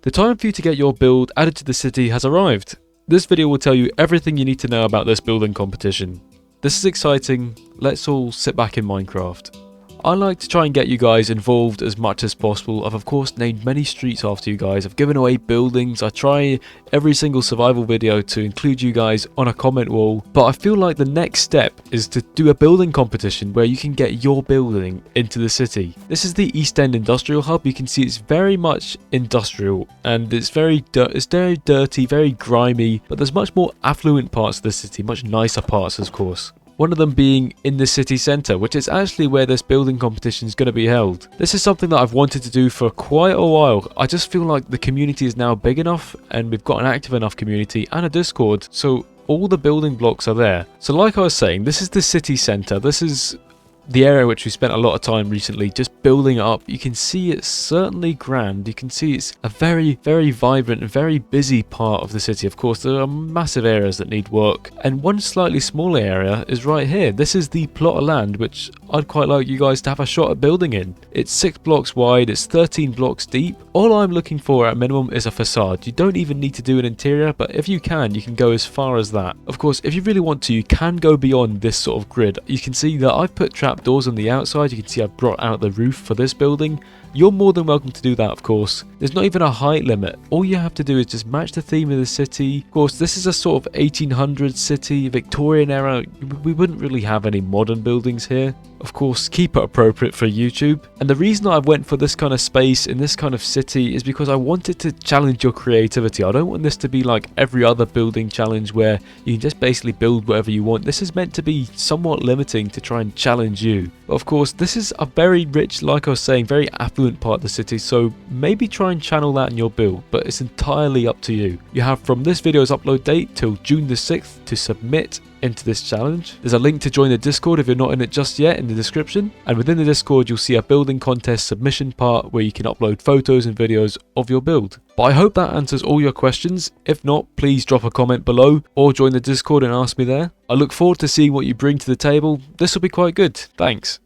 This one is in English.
The time for you to get your build added to the city has arrived. This video will tell you everything you need to know about this building competition. This is exciting, let's all sit back in Minecraft. I like to try and get you guys involved as much as possible. I've of course named many streets after you guys, I've given away buildings, I try every single survival video to include you guys on a comment wall, but I feel like the next step is to do a building competition where you can get your building into the city. This is the East End Industrial Hub. You can see it's very much industrial and it's very dirty, very grimy, but there's much more affluent parts of the city, much nicer parts of course. One of them being in the city centre, which is actually where this building competition is going to be held. This is something that I've wanted to do for quite a while. I just feel like the community is now big enough and we've got an active enough community and a Discord, so all the building blocks are there. So like I was saying, this is the city centre. This is the area which we spent a lot of time recently just building it up. You can see it's certainly grand. You can see it's a very, very vibrant and very busy part of the city. Of course, there are massive areas that need work. And one slightly smaller area is right here. This is the plot of land which I'd quite like you guys to have a shot at building in. It's 6 blocks wide, it's 13 blocks deep. All I'm looking for at minimum is a facade. You don't even need to do an interior, but if you can go as far as that. Of course, if you really want to, you can go beyond this sort of grid. You can see that I've put trapdoors on the outside. You can see I've brought out the roof for this building. You're more than welcome to do that, of course. There's not even a height limit. All you have to do is just match the theme of the city. Of course, this is a sort of 1800s city, Victorian era. We wouldn't really have any modern buildings here. Of course, keep it appropriate for YouTube. And the reason I went for this kind of space in this kind of city is because I wanted to challenge your creativity. I don't want this to be like every other building challenge where you can just basically build whatever you want. This is meant to be somewhat limiting to try and challenge you. But of course, this is a very rich, like I was saying, very affluent part of the city, so maybe try and channel that in your build, but it's entirely up to you. You have from this video's upload date till June the 6th to submit into this challenge. There's a link to join the Discord if you're not in it just yet in the description, and within the Discord you'll see a building contest submission part where you can upload photos and videos of your build. But I hope that answers all your questions. If not, please drop a comment below or join the Discord and ask me there. I look forward to seeing what you bring to the table. This will be quite good. Thanks.